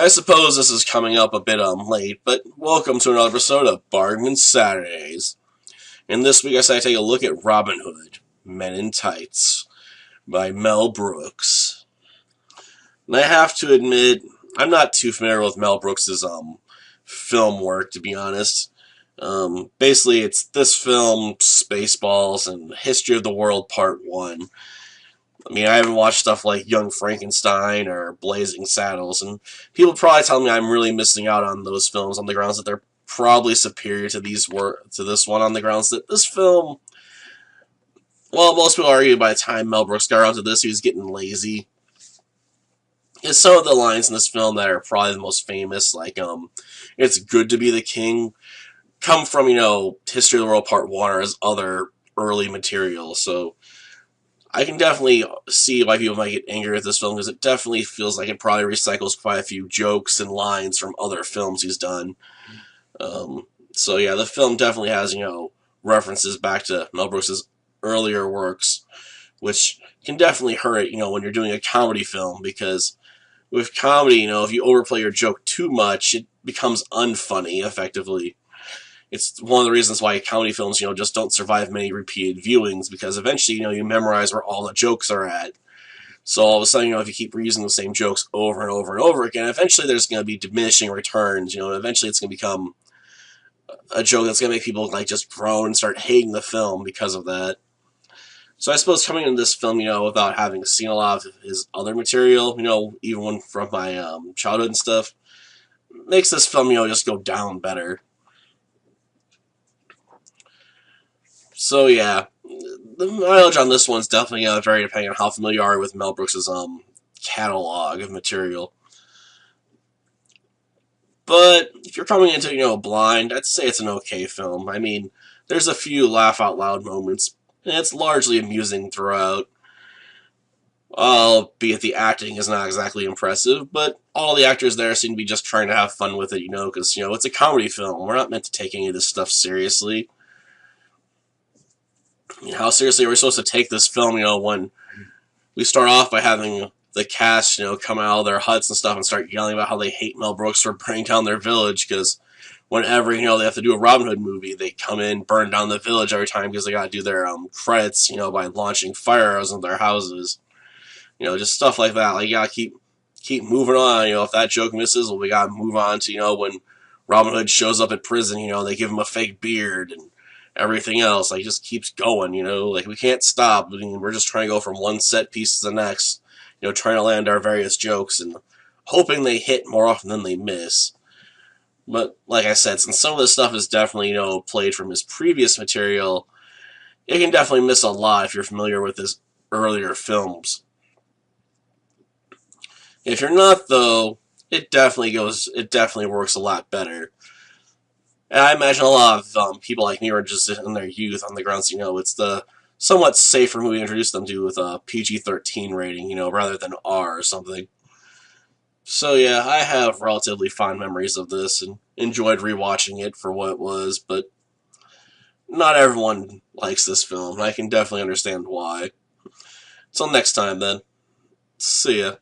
I suppose this is coming up a bit late, but welcome to another episode of Bargain Saturdays. And this week I decided to take a look at Robin Hood, Men in Tights, by Mel Brooks. And I have to admit, I'm not too familiar with Mel Brooks' film work, to be honest. Basically, it's this film, Spaceballs, and History of the World Part 1. I mean, I haven't watched stuff like Young Frankenstein or Blazing Saddles, and people probably tell me I'm really missing out on those films on the grounds that they're probably superior to this one, on the grounds that this film, well, most people argue by the time Mel Brooks got around to this, he was getting lazy. And some of the lines in this film that are probably the most famous, like, it's good to be the king, come from, History of the World Part 1 or his other early material, so I can definitely see why people might get angry at this film, because it definitely feels like it probably recycles quite a few jokes and lines from other films he's done. So yeah, the film definitely has, references back to Mel Brooks' earlier works, which can definitely hurt, when you're doing a comedy film, because with comedy, if you overplay your joke too much, it becomes unfunny, effectively. It's one of the reasons why comedy films, just don't survive many repeated viewings, because eventually, you memorize where all the jokes are at. So all of a sudden, if you keep reusing the same jokes over and over and over again, eventually there's going to be diminishing returns, and eventually it's going to become a joke that's going to make people, just groan and start hating the film because of that. So I suppose coming into this film, without having seen a lot of his other material, even one from my childhood and stuff, makes this film, just go down better. So yeah, the mileage on this one's definitely very depending on how familiar you are with Mel Brooks' catalog of material. But if you're coming into blind, I'd say it's an okay film. I mean, there's a few laugh out loud moments, and it's largely amusing throughout. Albeit the acting is not exactly impressive, but all the actors there seem to be just trying to have fun with it, because it's a comedy film. We're not meant to take any of this stuff seriously. How seriously are we supposed to take this film, when we start off by having the cast, come out of their huts and stuff and start yelling about how they hate Mel Brooks for burning down their village, because whenever, they have to do a Robin Hood movie, they come in, burn down the village every time because they gotta do their credits, by launching fire arrows into their houses. Just stuff like that. You gotta keep moving on. If that joke misses, well, we gotta move on to, when Robin Hood shows up at prison, they give him a fake beard and everything else, just keeps going, we can't stop. I mean, we're just trying to go from one set piece to the next, trying to land our various jokes and hoping they hit more often than they miss. But, like I said, since some of this stuff is definitely, played from his previous material, it can definitely miss a lot if you're familiar with his earlier films. If you're not, though, it definitely works a lot better. And I imagine a lot of people like me were just in their youth on the grounds, it's the somewhat safer movie to introduce them to with a PG-13 rating, rather than R or something. So yeah, I have relatively fond memories of this and enjoyed rewatching it for what it was, but not everyone likes this film, and I can definitely understand why. Till next time, then. See ya.